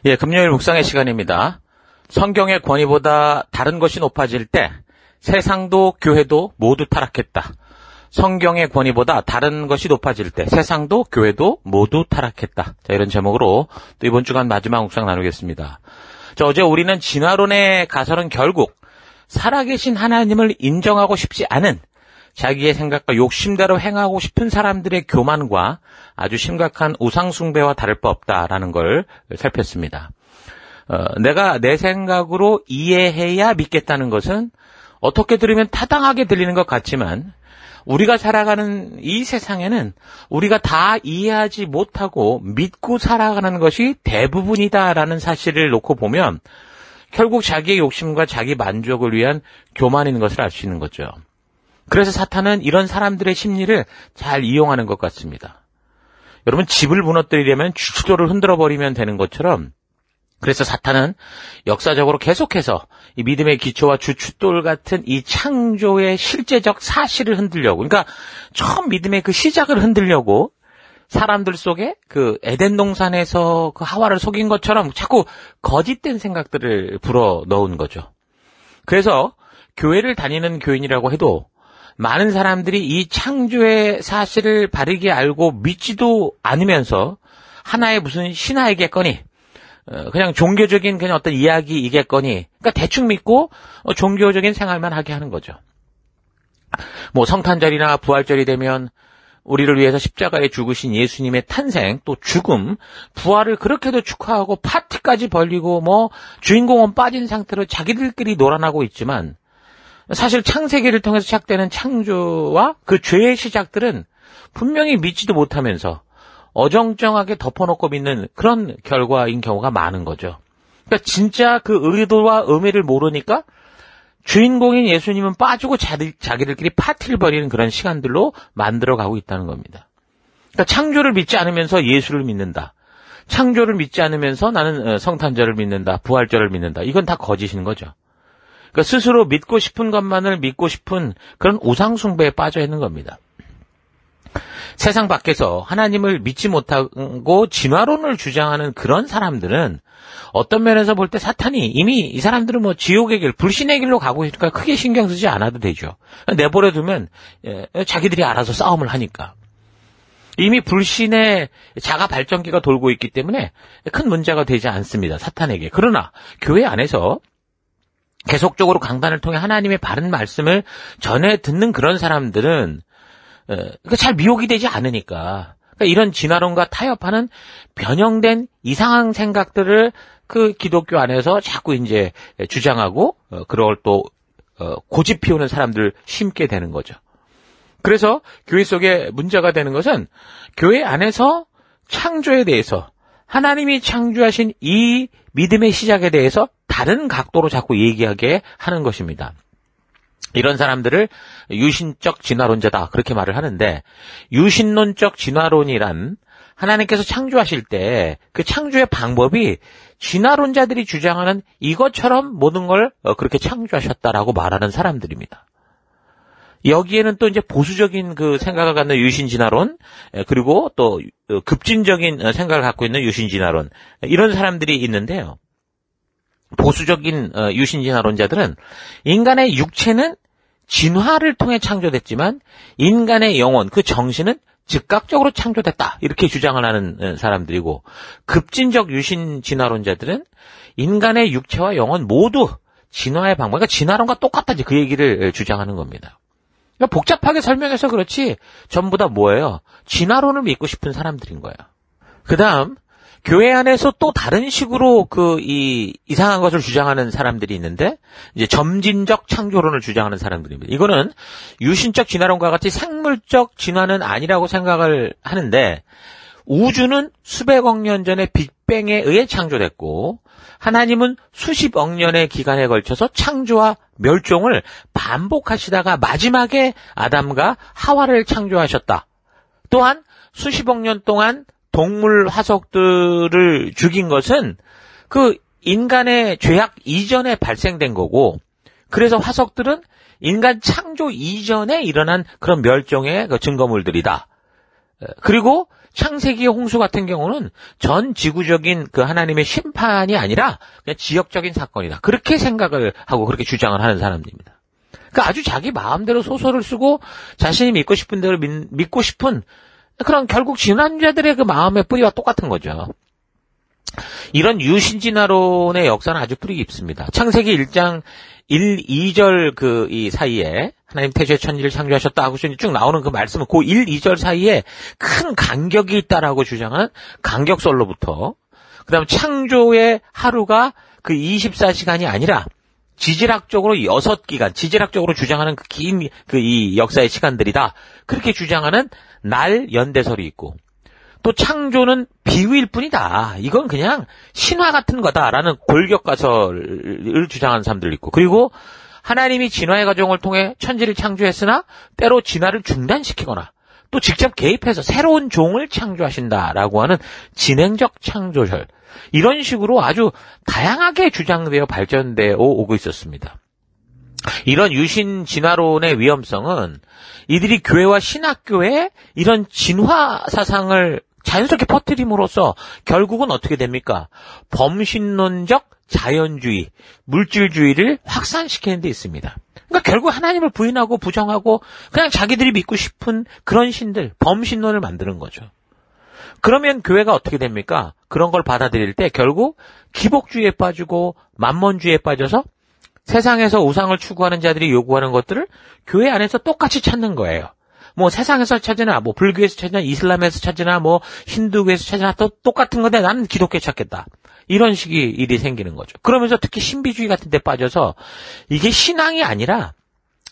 예, 금요일 묵상의 시간입니다. 성경의 권위보다 다른 것이 높아질 때 세상도 교회도 모두 타락했다. 성경의 권위보다 다른 것이 높아질 때 세상도 교회도 모두 타락했다. 자, 이런 제목으로 또 이번 주간 마지막 묵상 나누겠습니다. 자, 어제 우리는 진화론에 가서는 결국 살아계신 하나님을 인정하고 싶지 않은 자기의 생각과 욕심대로 행하고 싶은 사람들의 교만과 아주 심각한 우상숭배와 다를 바 없다라는 걸 살폈습니다. 내가 내 생각으로 이해해야 믿겠다는 것은 어떻게 들으면 타당하게 들리는 것 같지만 우리가 살아가는 이 세상에는 우리가 다 이해하지 못하고 믿고 살아가는 것이 대부분이다라는 사실을 놓고 보면 결국 자기의 욕심과 자기 만족을 위한 교만인 것을 알 수 있는 거죠. 그래서 사탄은 이런 사람들의 심리를 잘 이용하는 것 같습니다. 여러분, 집을 무너뜨리려면 주춧돌을 흔들어버리면 되는 것처럼 그래서 사탄은 역사적으로 계속해서 이 믿음의 기초와 주춧돌 같은 이 창조의 실제적 사실을 흔들려고, 그러니까 처음 믿음의 그 시작을 흔들려고 사람들 속에 그 에덴 동산에서 그 하와를 속인 것처럼 자꾸 거짓된 생각들을 불어 넣은 거죠. 그래서 교회를 다니는 교인이라고 해도 많은 사람들이 이 창조의 사실을 바르게 알고 믿지도 않으면서 하나의 무슨 신화이겠거니 그냥 종교적인 그냥 어떤 이야기이겠거니 그러니까 대충 믿고 종교적인 생활만 하게 하는 거죠. 뭐 성탄절이나 부활절이 되면 우리를 위해서 십자가에 죽으신 예수님의 탄생 또 죽음 부활을 그렇게도 축하하고 파티까지 벌리고 뭐 주인공은 빠진 상태로 자기들끼리 놀아나고 있지만 사실 창세기를 통해서 시작되는 창조와 그 죄의 시작들은 분명히 믿지도 못하면서 어정쩡하게 덮어놓고 믿는 그런 결과인 경우가 많은 거죠. 그러니까 진짜 그 의도와 의미를 모르니까 주인공인 예수님은 빠지고 자기들끼리 파티를 벌이는 그런 시간들로 만들어가고 있다는 겁니다. 그러니까 창조를 믿지 않으면서 예수를 믿는다. 창조를 믿지 않으면서 나는 성탄절을 믿는다. 부활절을 믿는다. 이건 다 거짓인 거죠. 그러니까 스스로 믿고 싶은 것만을 믿고 싶은 그런 우상숭배에 빠져 있는 겁니다. 세상 밖에서 하나님을 믿지 못하고 진화론을 주장하는 그런 사람들은 어떤 면에서 볼 때 사탄이 이미 이 사람들은 뭐 지옥의 길, 불신의 길로 가고 있으니까 크게 신경 쓰지 않아도 되죠. 내버려 두면 자기들이 알아서 싸움을 하니까. 이미 불신의 자가 발전기가 돌고 있기 때문에 큰 문제가 되지 않습니다. 사탄에게. 그러나 교회 안에서 계속적으로 강단을 통해 하나님의 바른 말씀을 전해 듣는 그런 사람들은 잘 미혹이 되지 않으니까 그러니까 이런 진화론과 타협하는 변형된 이상한 생각들을 그 기독교 안에서 자꾸 이제 주장하고 그걸 또 고집 피우는 사람들을 심게 되는 거죠. 그래서 교회 속에 문제가 되는 것은 교회 안에서 창조에 대해서 하나님이 창조하신 이 믿음의 시작에 대해서 다른 각도로 자꾸 얘기하게 하는 것입니다. 이런 사람들을 유신적 진화론자다 그렇게 말을 하는데 유신론적 진화론이란 하나님께서 창조하실 때 그 창조의 방법이 진화론자들이 주장하는 이것처럼 모든 걸 그렇게 창조하셨다라고 말하는 사람들입니다. 여기에는 또 이제 보수적인 그 생각을 갖는 유신진화론 그리고 또 급진적인 생각을 갖고 있는 유신진화론 이런 사람들이 있는데요. 보수적인 유신진화론자들은 인간의 육체는 진화를 통해 창조됐지만 인간의 영혼, 그 정신은 즉각적으로 창조됐다. 이렇게 주장을 하는 사람들이고 급진적 유신진화론자들은 인간의 육체와 영혼 모두 진화의 방법, 그러니까 진화론과 똑같다지 그 얘기를 주장하는 겁니다. 그러니까 복잡하게 설명해서 그렇지 전부 다 뭐예요? 진화론을 믿고 싶은 사람들인 거예요. 그 다음 교회 안에서 또 다른 식으로 이상한 것을 주장하는 사람들이 있는데, 이제 점진적 창조론을 주장하는 사람들입니다. 이거는 유신적 진화론과 같이 생물적 진화는 아니라고 생각을 하는데, 우주는 수백억 년 전에 빅뱅에 의해 창조됐고, 하나님은 수십억 년의 기간에 걸쳐서 창조와 멸종을 반복하시다가 마지막에 아담과 하와를 창조하셨다. 또한 수십억 년 동안 동물 화석들을 죽인 것은 그 인간의 죄악 이전에 발생된 거고, 그래서 화석들은 인간 창조 이전에 일어난 그런 멸종의 그 증거물들이다. 그리고 창세기의 홍수 같은 경우는 전 지구적인 그 하나님의 심판이 아니라 그냥 지역적인 사건이다. 그렇게 생각을 하고 그렇게 주장을 하는 사람입니다. 그러니까 아주 자기 마음대로 소설을 쓰고 자신이 믿고 싶은 대로 믿고 싶은 그런 결국 진화론자들의 그 마음의 뿌리와 똑같은 거죠. 이런 유신진화론의 역사는 아주 뿌리 깊습니다. 창세기 1장 1, 2절 이 사이에 하나님 태초에 천지를 창조하셨다 하고 쭉 나오는 그 말씀은 그 1, 2절 사이에 큰 간격이 있다라고 주장하는 간격설로부터 그다음 창조의 하루가 그 24시간이 아니라 지질학적으로 6기간, 지질학적으로 주장하는 그 긴 이 역사의 시간들이다. 그렇게 주장하는 날 연대설이 있고 또 창조는 비유일 뿐이다. 이건 그냥 신화 같은 거다라는 골격가설을 주장하는 사람들 있고 그리고 하나님이 진화의 과정을 통해 천지를 창조했으나 때로 진화를 중단시키거나 또 직접 개입해서 새로운 종을 창조하신다라고 하는 진행적 창조설 이런 식으로 아주 다양하게 주장되어 발전되어 오고 있었습니다. 이런 유신 진화론의 위험성은 이들이 교회와 신학교에 이런 진화 사상을 자연스럽게 퍼뜨림으로써 결국은 어떻게 됩니까? 범신론적 자연주의, 물질주의를 확산시키는 데 있습니다. 그러니까 결국 하나님을 부인하고 부정하고 그냥 자기들이 믿고 싶은 그런 신들, 범신론을 만드는 거죠. 그러면 교회가 어떻게 됩니까? 그런 걸 받아들일 때 결국 기복주의에 빠지고 만몬주의에 빠져서 세상에서 우상을 추구하는 자들이 요구하는 것들을 교회 안에서 똑같이 찾는 거예요. 뭐 세상에서 찾으나 뭐 불교에서 찾으나 이슬람에서 찾으나 뭐 힌두교에서 찾으나 또 똑같은 건데 나는 기독교에 찾겠다. 이런 식의 일이 생기는 거죠. 그러면서 특히 신비주의 같은 데 빠져서 이게 신앙이 아니라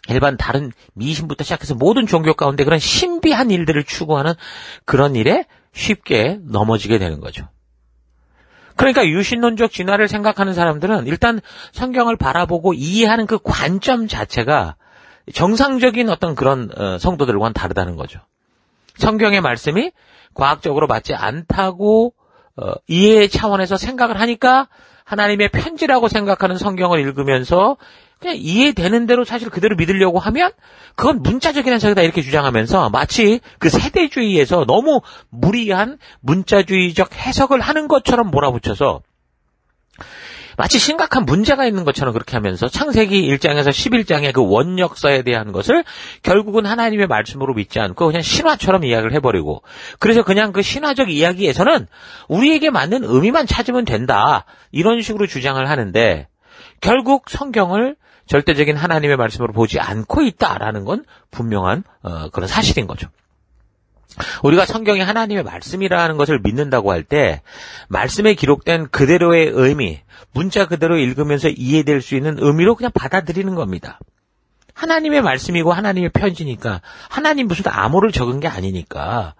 일반 다른 미신부터 시작해서 모든 종교 가운데 그런 신비한 일들을 추구하는 그런 일에 쉽게 넘어지게 되는 거죠. 그러니까 유신론적 진화를 생각하는 사람들은 일단 성경을 바라보고 이해하는 그 관점 자체가 정상적인 어떤 그런 성도들과는 다르다는 거죠. 성경의 말씀이 과학적으로 맞지 않다고 이해 차원에서 생각을 하니까 하나님의 편지라고 생각하는 성경을 읽으면서 그냥 이해되는 대로 사실 그대로 믿으려고 하면 그건 문자적인 해석이다 이렇게 주장하면서 마치 그 세대주의에서 너무 무리한 문자주의적 해석을 하는 것처럼 몰아붙여서 마치 심각한 문제가 있는 것처럼 그렇게 하면서 창세기 1장에서 11장의 그 원역사에 대한 것을 결국은 하나님의 말씀으로 믿지 않고 그냥 신화처럼 이야기를 해버리고 그래서 그냥 그 신화적 이야기에서는 우리에게 맞는 의미만 찾으면 된다 이런 식으로 주장을 하는데 결국 성경을 절대적인 하나님의 말씀으로 보지 않고 있다라는 건 분명한 그런 사실인 거죠. 우리가 성경이 하나님의 말씀이라는 것을 믿는다고 할 때 말씀에 기록된 그대로의 의미, 문자 그대로 읽으면서 이해될 수 있는 의미로 그냥 받아들이는 겁니다. 하나님의 말씀이고 하나님의 편지니까 하나님 무슨 암호를 적은 게 아니니까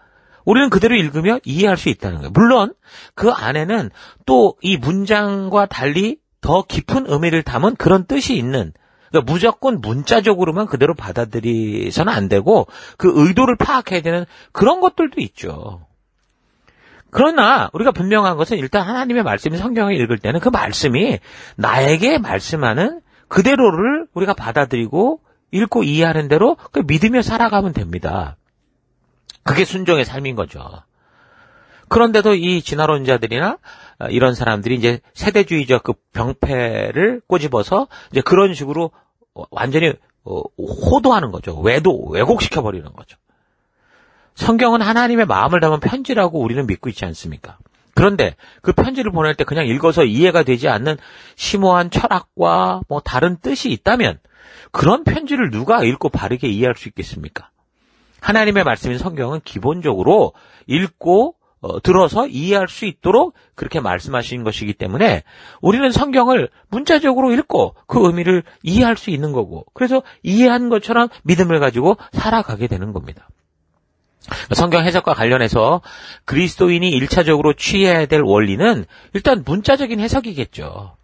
우리는 그대로 읽으며 이해할 수 있다는 거예요. 물론 그 안에는 또 이 문장과 달리 더 깊은 의미를 담은 그런 뜻이 있는 그러니까 무조건 문자적으로만 그대로 받아들이서는 안 되고 그 의도를 파악해야 되는 그런 것들도 있죠. 그러나 우리가 분명한 것은 일단 하나님의 말씀이 성경을 읽을 때는 그 말씀이 나에게 말씀하는 그대로를 우리가 받아들이고 읽고 이해하는 대로 믿으며 살아가면 됩니다. 그게 순종의 삶인 거죠. 그런데도 이 진화론자들이나 이런 사람들이 이제 세대주의적 그 병폐를 꼬집어서 이제 그런 식으로 완전히 호도하는 거죠. 왜곡시켜버리는 거죠. 성경은 하나님의 마음을 담은 편지라고 우리는 믿고 있지 않습니까? 그런데 그 편지를 보낼 때 그냥 읽어서 이해가 되지 않는 심오한 철학과 뭐 다른 뜻이 있다면 그런 편지를 누가 읽고 바르게 이해할 수 있겠습니까? 하나님의 말씀인 성경은 기본적으로 읽고 들어서 이해할 수 있도록 그렇게 말씀하신 것이기 때문에 우리는 성경을 문자적으로 읽고 그 의미를 이해할 수 있는 거고 그래서 이해한 것처럼 믿음을 가지고 살아가게 되는 겁니다. 성경 해석과 관련해서 그리스도인이 1차적으로 취해야 될 원리는 일단 문자적인 해석이겠죠.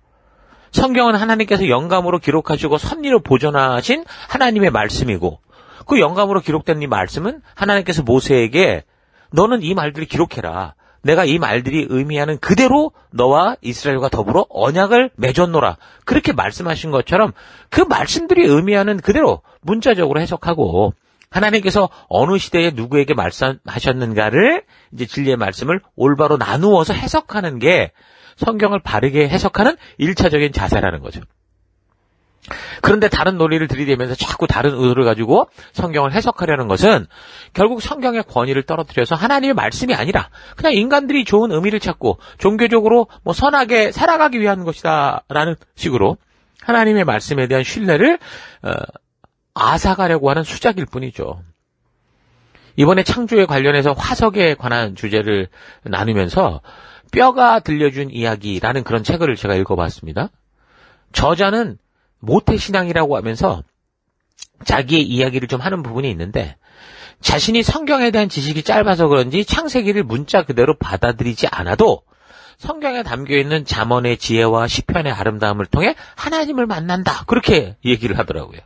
성경은 하나님께서 영감으로 기록하시고 섭리로 보존하신 하나님의 말씀이고 그 영감으로 기록된 이 말씀은 하나님께서 모세에게 너는 이 말들을 기록해라. 내가 이 말들이 의미하는 그대로 너와 이스라엘과 더불어 언약을 맺었노라. 그렇게 말씀하신 것처럼 그 말씀들이 의미하는 그대로 문자적으로 해석하고 하나님께서 어느 시대에 누구에게 말씀하셨는가를 이제 진리의 말씀을 올바로 나누어서 해석하는 게 성경을 바르게 해석하는 1차적인 자세라는 거죠. 그런데 다른 논리를 들이대면서 자꾸 다른 의도를 가지고 성경을 해석하려는 것은 결국 성경의 권위를 떨어뜨려서 하나님의 말씀이 아니라 그냥 인간들이 좋은 의미를 찾고 종교적으로 선하게 살아가기 위한 것이다 라는 식으로 하나님의 말씀에 대한 신뢰를 앗아가려고 하는 수작일 뿐이죠. 이번에 창조에 관련해서 화석에 관한 주제를 나누면서 뼈가 들려준 이야기라는 그런 책을 제가 읽어봤습니다. 저자는 모태신앙이라고 하면서 자기의 이야기를 좀 하는 부분이 있는데 자신이 성경에 대한 지식이 짧아서 그런지 창세기를 문자 그대로 받아들이지 않아도 성경에 담겨있는 잠언의 지혜와 시편의 아름다움을 통해 하나님을 만난다. 그렇게 얘기를 하더라고요.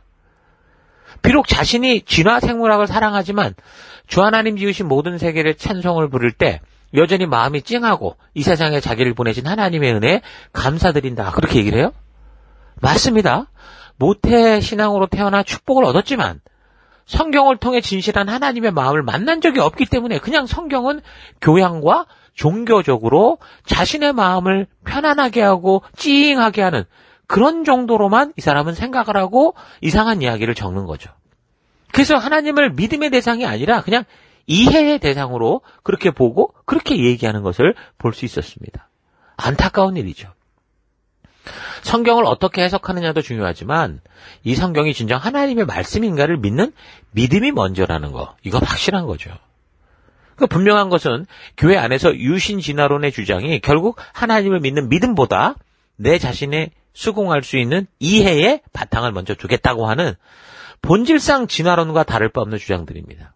비록 자신이 진화 생물학을 사랑하지만 주 하나님 지으신 모든 세계를 찬송을 부를 때 여전히 마음이 찡하고 이 세상에 자기를 보내신 하나님의 은혜에 감사드린다. 그렇게 얘기를 해요? 맞습니다. 모태 신앙으로 태어나 축복을 얻었지만 성경을 통해 진실한 하나님의 마음을 만난 적이 없기 때문에 그냥 성경은 교양과 종교적으로 자신의 마음을 편안하게 하고 찡하게 하는 그런 정도로만 이 사람은 생각을 하고 이상한 이야기를 적는 거죠. 그래서 하나님을 믿음의 대상이 아니라 그냥 이해의 대상으로 그렇게 보고 그렇게 얘기하는 것을 볼 수 있었습니다. 안타까운 일이죠. 성경을 어떻게 해석하느냐도 중요하지만 이 성경이 진정 하나님의 말씀인가를 믿는 믿음이 먼저라는 거, 이건 확실한 거죠. 분명한 것은 교회 안에서 유신진화론의 주장이 결국 하나님을 믿는 믿음보다 내 자신의 수긍할 수 있는 이해의 바탕을 먼저 두겠다고 하는 본질상 진화론과 다를 바 없는 주장들입니다.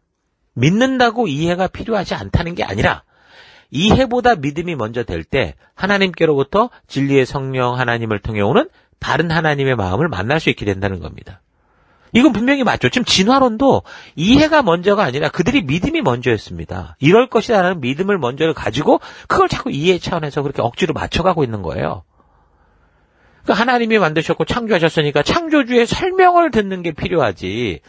믿는다고 이해가 필요하지 않다는 게 아니라 이해보다 믿음이 먼저 될 때 하나님께로부터 진리의 성령 하나님을 통해 오는 다른 하나님의 마음을 만날 수 있게 된다는 겁니다. 이건 분명히 맞죠. 지금 진화론도 이해가 먼저가 아니라 그들이 믿음이 먼저였습니다. 이럴 것이라는 믿음을 먼저 가지고 그걸 자꾸 이해 차원에서 그렇게 억지로 맞춰가고 있는 거예요. 그러니까 하나님이 만드셨고 창조하셨으니까 창조주의 설명을 듣는 게 필요하지.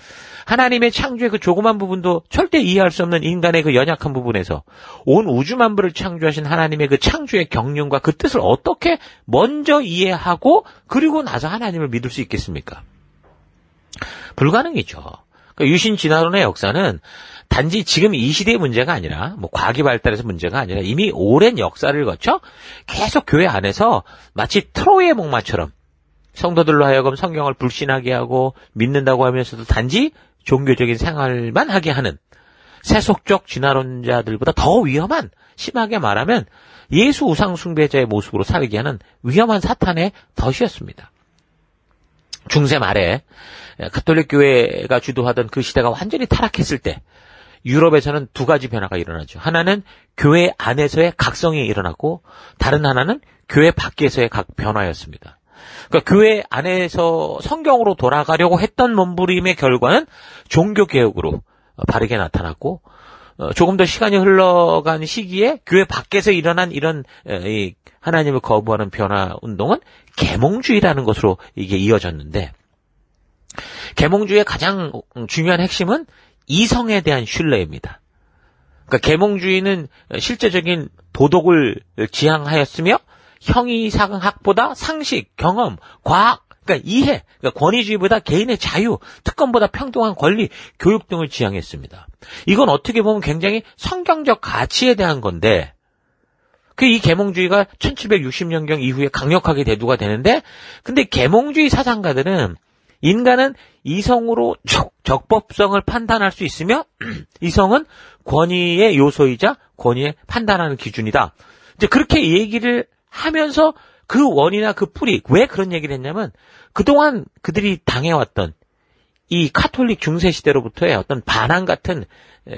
하나님의 창조의 그 조그만 부분도 절대 이해할 수 없는 인간의 그 연약한 부분에서 온 우주 만물을 창조하신 하나님의 그 창조의 경륜과 그 뜻을 어떻게 먼저 이해하고 그리고 나서 하나님을 믿을 수 있겠습니까? 불가능이죠. 그러니까 유신 진화론의 역사는 단지 지금 이 시대의 문제가 아니라 과학이 발달해서 문제가 아니라 이미 오랜 역사를 거쳐 계속 교회 안에서 마치 트로이의 목마처럼 성도들로 하여금 성경을 불신하게 하고 믿는다고 하면서도 단지 종교적인 생활만 하게 하는 세속적 진화론자들보다 더 위험한, 심하게 말하면 예수 우상 숭배자의 모습으로 살게 하는 위험한 사탄의 덫이었습니다. 중세 말에 가톨릭 교회가 주도하던 그 시대가 완전히 타락했을 때 유럽에서는 두 가지 변화가 일어나죠. 하나는 교회 안에서의 각성이 일어났고 다른 하나는 교회 밖에서의 각 변화였습니다. 그러니까 교회 안에서 성경으로 돌아가려고 했던 몸부림의 결과는 종교개혁으로 바르게 나타났고 조금 더 시간이 흘러간 시기에 교회 밖에서 일어난 이런 하나님을 거부하는 변화 운동은 계몽주의라는 것으로 이게 이어졌는데 계몽주의의 가장 중요한 핵심은 이성에 대한 신뢰입니다. 그러니까 계몽주의는 실제적인 도덕을 지향하였으며 형이상학보다 상식, 경험, 과학, 그러니까 이해, 그러니까 권위주의보다 개인의 자유, 특권보다 평등한 권리, 교육 등을 지향했습니다. 이건 어떻게 보면 굉장히 성경적 가치에 대한 건데 이 계몽주의가 1760년경 이후에 강력하게 대두가 되는데 근데 계몽주의 사상가들은 인간은 이성으로 적법성을 판단할 수 있으며 이성은 권위의 요소이자 권위의 판단하는 기준이다. 이제 그렇게 얘기를 하면서 그 원이나 그 뿌리, 왜 그런 얘기를 했냐면 그동안 그들이 당해왔던 이 카톨릭 중세 시대로부터의 어떤 반항 같은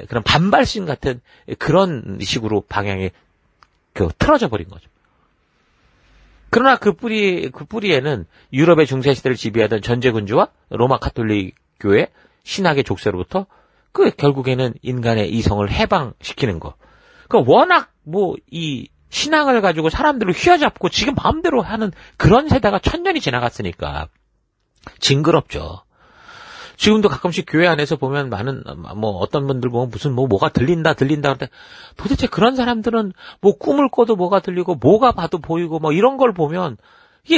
그런 반발심 같은 그런 식으로 방향이 틀어져 버린 거죠. 그러나 그 뿌리에는 유럽의 중세 시대를 지배하던 전제군주와 로마 카톨릭 교회 신학의 족쇄로부터 결국에는 인간의 이성을 해방시키는 거. 워낙 이 신앙을 가지고 사람들을 휘어잡고 지금 마음대로 하는 그런 세대가 1000년이 지나갔으니까 징그럽죠. 지금도 가끔씩 교회 안에서 보면 많은, 어떤 분들 보면 무슨 뭐가 들린다 그런데 도대체 그런 사람들은 꿈을 꿔도 뭐가 들리고 뭐가 봐도 보이고 이런 걸 보면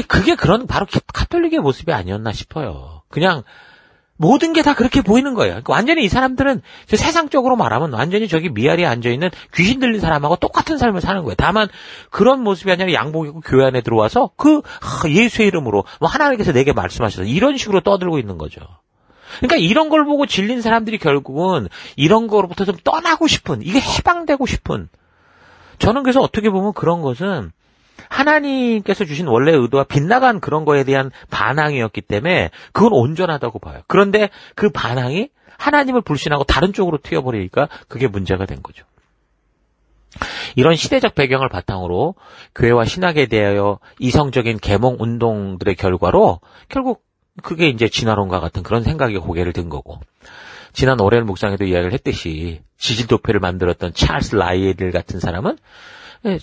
그게 그런 바로 가톨릭의 모습이 아니었나 싶어요. 그냥 모든 게 다 그렇게 보이는 거예요. 그러니까 완전히 이 사람들은 세상적으로 말하면 완전히 저기 미아리에 앉아있는 귀신 들린 사람하고 똑같은 삶을 사는 거예요. 다만 그런 모습이 아니라 양복 입고 교회 안에 들어와서 예수의 이름으로 하나님께서 내게 말씀하셔서 이런 식으로 떠들고 있는 거죠. 그러니까 이런 걸 보고 질린 사람들이 결국은 이런 거로부터 좀 떠나고 싶은, 이게 해방되고 싶은. 저는 그래서 어떻게 보면 그런 것은 하나님께서 주신 원래 의도와 빗나간 그런 거에 대한 반항이었기 때문에 그건 온전하다고 봐요. 그런데 그 반항이 하나님을 불신하고 다른 쪽으로 튀어버리니까 그게 문제가 된 거죠. 이런 시대적 배경을 바탕으로 교회와 신학에 대하여 이성적인 계몽 운동들의 결과로 결국 그게 이제 진화론과 같은 그런 생각에 고개를 든 거고, 지난 오렐 묵상에도 이야기를 했듯이 지질도표를 만들었던 찰스 라이엘 같은 사람은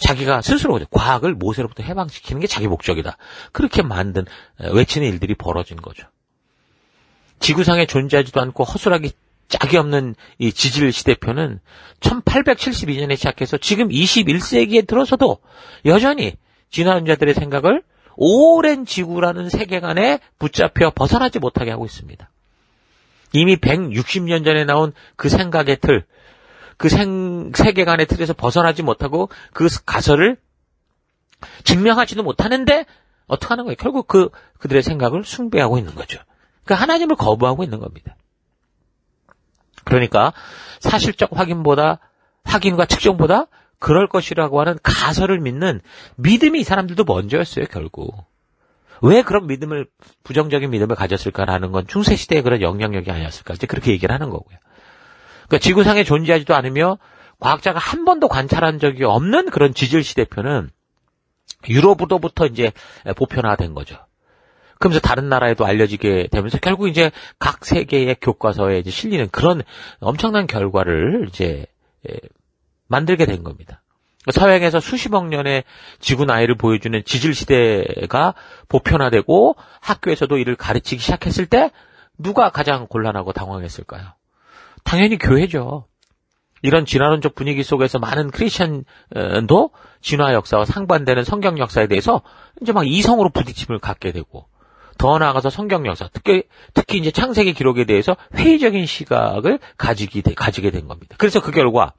자기가 스스로 과학을 모세로부터 해방시키는 게 자기 목적이다. 그렇게 외치는 일들이 벌어진 거죠. 지구상에 존재하지도 않고 허술하기 짝이 없는 이 지질 시대표는 1872년에 시작해서 지금 21세기에 들어서도 여전히 진화론자들의 생각을 오랜 지구라는 세계관에 붙잡혀 벗어나지 못하게 하고 있습니다. 이미 160년 전에 나온 그 생각의 틀, 세계관의 틀에서 벗어나지 못하고 그 가설을 증명하지도 못하는데 어떡하는 거예요? 결국 그들의 생각을 숭배하고 있는 거죠. 그러니까 하나님을 거부하고 있는 겁니다. 그러니까 사실적 확인과 측정보다 그럴 것이라고 하는 가설을 믿는 믿음이 이 사람들도 먼저였어요, 결국. 왜 그런 부정적인 믿음을 가졌을까라는 건 중세시대의 그런 영향력이 아니었을까. 이제 그렇게 얘기를 하는 거고요. 그러니까 지구상에 존재하지도 않으며 과학자가 한 번도 관찰한 적이 없는 그런 지질시대표는 유럽으로부터 이제 보편화된 거죠. 그러면서 다른 나라에도 알려지게 되면서 결국 이제 각 세계의 교과서에 이제 실리는 그런 엄청난 결과를 이제 만들게 된 겁니다. 서양에서 수십억 년의 지구 나이를 보여주는 지질시대가 보편화되고 학교에서도 이를 가르치기 시작했을 때 누가 가장 곤란하고 당황했을까요? 당연히 교회죠. 이런 진화론적 분위기 속에서 많은 크리스천도 진화 역사와 상반되는 성경 역사에 대해서 이제 이성으로 부딪힘을 갖게 되고, 더 나아가서 성경 역사, 특히 이제 창세기 기록에 대해서 회의적인 시각을 가지게 된 겁니다. 그래서 그 결과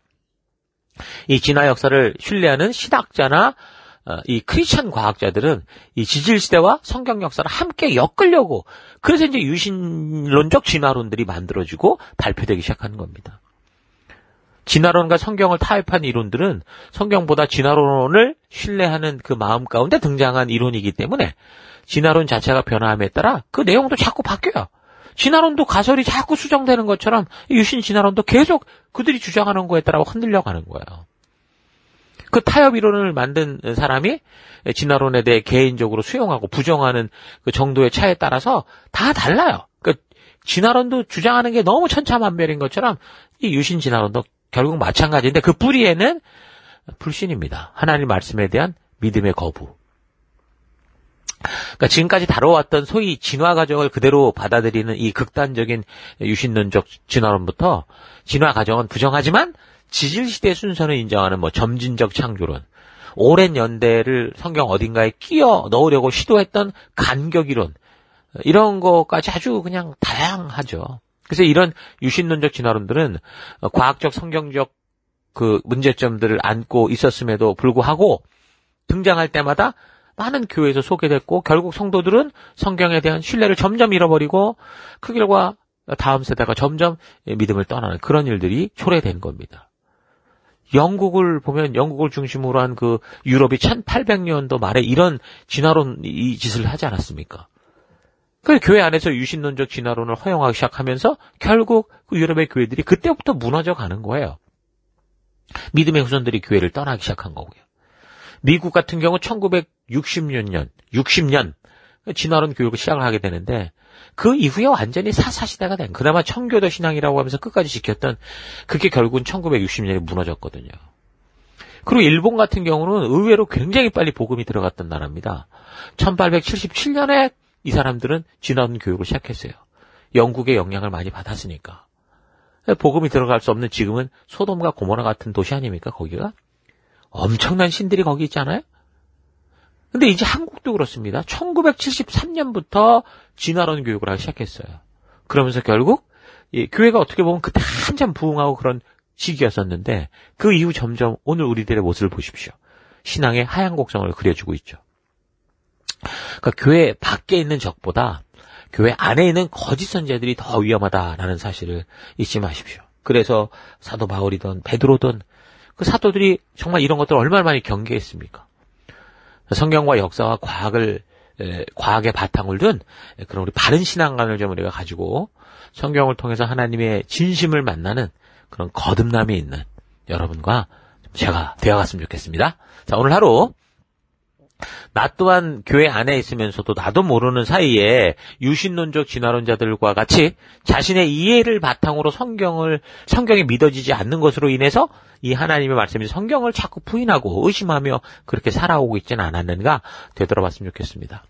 이 진화 역사를 신뢰하는 신학자나 이 크리스천 과학자들은 이 지질 시대와 성경 역사를 함께 엮으려고, 그래서 이제 유신론적 진화론들이 만들어지고 발표되기 시작하는 겁니다. 진화론과 성경을 타협한 이론들은 성경보다 진화론을 신뢰하는 그 마음 가운데 등장한 이론이기 때문에 진화론 자체가 변화함에 따라 그 내용도 자꾸 바뀌어요. 진화론도 가설이 자꾸 수정되는 것처럼 유신 진화론도 계속 그들이 주장하는 거에 따라 흔들려 가는 거예요. 그 타협 이론을 만든 사람이 진화론에 대해 개인적으로 수용하고 부정하는 그 정도의 차에 따라서 다 달라요. 그러니까 진화론도 주장하는 게 너무 천차만별인 것처럼 이 유신 진화론도 결국 마찬가지인데 그 뿌리에는 불신입니다. 하나님 말씀에 대한 믿음의 거부. 그러니까 지금까지 다뤄왔던 소위 진화 과정을 그대로 받아들이는 이 극단적인 유신론적 진화론부터 진화 과정은 부정하지만 지질시대 순서는 인정하는 점진적 창조론, 오랜 연대를 성경 어딘가에 끼워 넣으려고 시도했던 간격이론, 이런 것까지 아주 그냥 다양하죠. 그래서 이런 유신론적 진화론들은 과학적 성경적 그 문제점들을 안고 있었음에도 불구하고 등장할 때마다 많은 교회에서 소개됐고, 결국 성도들은 성경에 대한 신뢰를 점점 잃어버리고 그 결과 다음 세대가 점점 믿음을 떠나는 그런 일들이 초래된 겁니다. 영국을 보면 영국을 중심으로 한 그 유럽이 1800년도 말에 이런 진화론 이 짓을 하지 않았습니까? 그 교회 안에서 유신론적 진화론을 허용하기 시작하면서 결국 그 유럽의 교회들이 그때부터 무너져 가는 거예요. 믿음의 후손들이 교회를 떠나기 시작한 거고요. 미국 같은 경우 1960년 진화론 교육을 시작을 하게 되는데 그 이후에 완전히 사사시대가 된, 그나마 청교도 신앙이라고 하면서 끝까지 지켰던 그게 결국은 1960년에 무너졌거든요. 그리고 일본 같은 경우는 의외로 굉장히 빨리 복음이 들어갔던 나라입니다. 1877년에 이 사람들은 진화론 교육을 시작했어요. 영국의 영향을 많이 받았으니까. 복음이 들어갈 수 없는 지금은 소돔과 고모라 같은 도시 아닙니까, 거기가? 엄청난 신들이 거기 있잖아요? 근데 이제 한국도 그렇습니다. 1973년부터 진화론 교육을 하기 시작했어요. 그러면서 결국 이 교회가 어떻게 보면 그때 한참 부흥하고 그런 시기였었는데 그 이후 점점 오늘 우리들의 모습을 보십시오. 신앙의 하얀 곡선을 그려주고 있죠. 그러니까 교회 밖에 있는 적보다 교회 안에 있는 거짓 선지자들이 더 위험하다라는 사실을 잊지 마십시오. 그래서 사도 바울이든 베드로든 그 사도들이 정말 이런 것들을 얼마나 많이 경계했습니까? 성경과 역사와 과학의 바탕을 둔 그런 우리 바른 신앙관을 좀 우리가 가지고 성경을 통해서 하나님의 진심을 만나는 그런 거듭남이 있는 여러분과 제가 되어갔으면 좋겠습니다. 자, 오늘 하루 나 또한 교회 안에 있으면서도 나도 모르는 사이에 유신론적 진화론자들과 같이 자신의 이해를 바탕으로 성경이 믿어지지 않는 것으로 인해서 이 하나님의 말씀이 성경을 자꾸 부인하고 의심하며 그렇게 살아오고 있지는 않았는가 되돌아봤으면 좋겠습니다.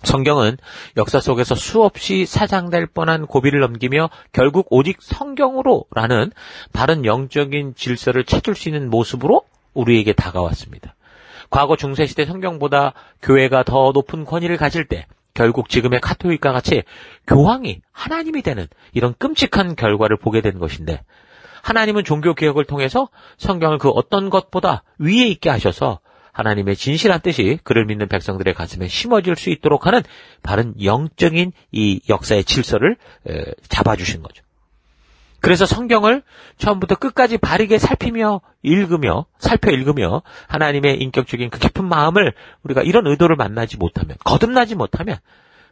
성경은 역사 속에서 수없이 사장될 뻔한 고비를 넘기며 결국 오직 성경으로라는 바른 영적인 질서를 찾을 수 있는 모습으로 우리에게 다가왔습니다. 과거 중세시대 성경보다 교회가 더 높은 권위를 가질 때 결국 지금의 카톨릭과 같이 교황이 하나님이 되는 이런 끔찍한 결과를 보게 된 것인데 하나님은 종교개혁을 통해서 성경을 그 어떤 것보다 위에 있게 하셔서 하나님의 진실한 뜻이 그를 믿는 백성들의 가슴에 심어질 수 있도록 하는 바른 영적인 이 역사의 질서를 잡아주신 거죠. 그래서 성경을 처음부터 끝까지 바르게 살펴 읽으며 하나님의 인격적인 그 깊은 마음을 우리가 이런 의도를 거듭나지 못하면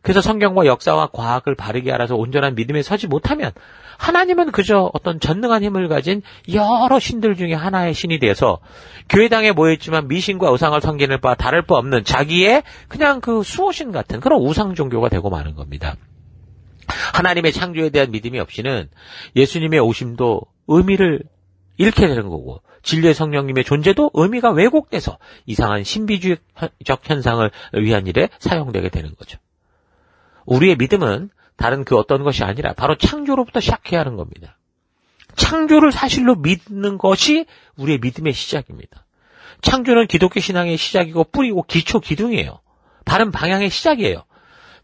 그래서 성경과 역사와 과학을 바르게 알아서 온전한 믿음에 서지 못하면 하나님은 그저 어떤 전능한 힘을 가진 여러 신들 중에 하나의 신이 되어서 교회당에 모여있지만 미신과 우상을 섬기는 바 다를 바 없는 자기의 그냥 그 수호신 같은 그런 우상 종교가 되고 마는 겁니다. 하나님의 창조에 대한 믿음이 없이는 예수님의 오심도 의미를 잃게 되는 거고 진리의 성령님의 존재도 의미가 왜곡돼서 이상한 신비주의적 현상을 위한 일에 사용되게 되는 거죠. 우리의 믿음은 다른 그 어떤 것이 아니라 바로 창조로부터 시작해야 하는 겁니다. 창조를 사실로 믿는 것이 우리의 믿음의 시작입니다. 창조는 기독교 신앙의 시작이고 뿌리고 기초 기둥이에요. 바른 방향의 시작이에요.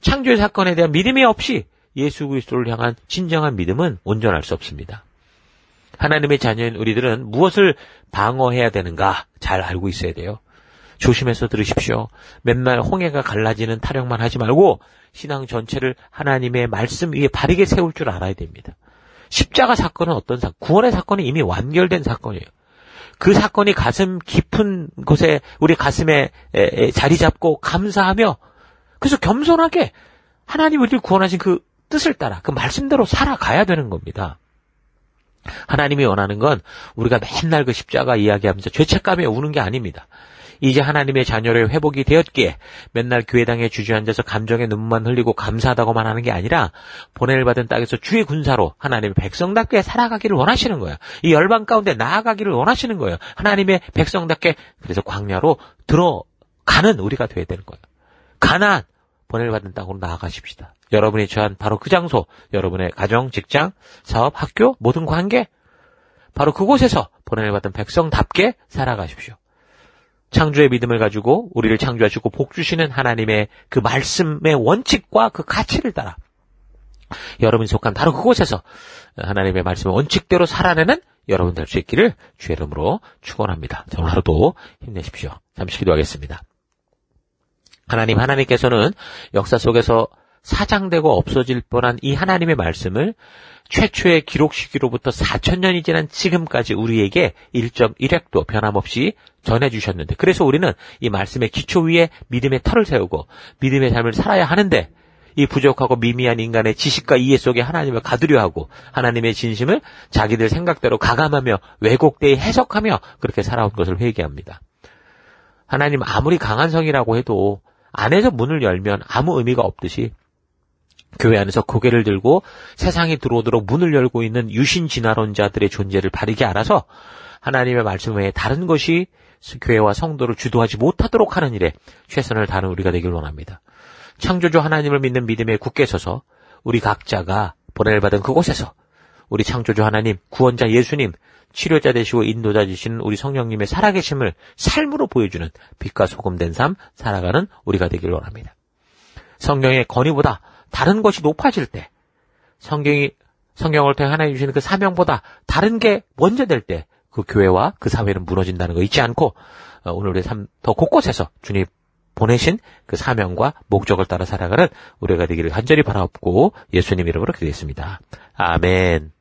창조의 사건에 대한 믿음이 없이 예수 그리스도를 향한 진정한 믿음은 온전할 수 없습니다. 하나님의 자녀인 우리들은 무엇을 방어해야 되는가 잘 알고 있어야 돼요. 조심해서 들으십시오. 맨날 홍해가 갈라지는 타령만 하지 말고 신앙 전체를 하나님의 말씀 위에 바르게 세울 줄 알아야 됩니다. 십자가 사건은 어떤 구원의 사건이 이미 완결된 사건이에요. 그 사건이 가슴 깊은 곳에 우리 가슴에 자리 잡고 감사하며 그래서 겸손하게 하나님 우리를 구원하신 그 뜻을 따라 그 말씀대로 살아가야 되는 겁니다. 하나님이 원하는 건 우리가 맨날 그 십자가 이야기하면서 죄책감에 우는 게 아닙니다. 이제 하나님의 자녀를 회복이 되었기에 맨날 교회당에 주저앉아서 감정의 눈물만 흘리고 감사하다고만 하는 게 아니라 보냄을 받은 땅에서 주의 군사로 하나님의 백성답게 살아가기를 원하시는 거예요. 이 열방 가운데 나아가기를 원하시는 거예요. 하나님의 백성답게 그래서 광야로 들어가는 우리가 되어야 되는 거예요. 가나안 보냄을 받은 땅으로 나아가십시다. 여러분이 처한 바로 그 장소, 여러분의 가정, 직장, 사업, 학교, 모든 관계 바로 그곳에서 보냄을 받은 백성답게 살아가십시오. 창조의 믿음을 가지고 우리를 창조하시고 복주시는 하나님의 그 말씀의 원칙과 그 가치를 따라 여러분이 속한 바로 그곳에서 하나님의 말씀의 원칙대로 살아내는 여러분 될 수 있기를 주의 이름으로 축원합니다. 오늘 하루도 힘내십시오. 잠시 기도하겠습니다. 하나님께서는 역사 속에서 사장되고 없어질 뻔한 이 하나님의 말씀을 최초의 기록 시기로부터 4,000년이 지난 지금까지 우리에게 1.1획도 변함없이 전해주셨는데 그래서 우리는 이 말씀의 기초 위에 믿음의 터를 세우고 믿음의 삶을 살아야 하는데 이 부족하고 미미한 인간의 지식과 이해 속에 하나님을 가두려 하고 하나님의 진심을 자기들 생각대로 가감하며 왜곡되이 해석하며 그렇게 살아온 것을 회개합니다. 하나님 아무리 강한 성이라고 해도 안에서 문을 열면 아무 의미가 없듯이 교회 안에서 고개를 들고 세상이 들어오도록 문을 열고 있는 유신 진화론자들의 존재를 바르게 알아서 하나님의 말씀 외에 다른 것이 교회와 성도를 주도하지 못하도록 하는 일에 최선을 다하는 우리가 되길 원합니다. 창조주 하나님을 믿는 믿음에 굳게 서서 우리 각자가 보냄을 받은 그곳에서 우리 창조주 하나님, 구원자 예수님, 치료자 되시고 인도자 되시는 우리 성령님의 살아계심을 삶으로 보여주는 빛과 소금 된 삶 살아가는 우리가 되길 원합니다. 성경의 권위보다 다른 것이 높아질 때, 성경을 통해 하나님 주시는 그 사명보다 다른 게 먼저 될 때, 그 교회와 그 사회는 무너진다는 거 잊지 않고, 오늘 우리 삶 더 곳곳에서 주님 보내신 그 사명과 목적을 따라 살아가는 우리가 되기를 간절히 바라옵고 예수님 이름으로 기도했습니다. 아멘.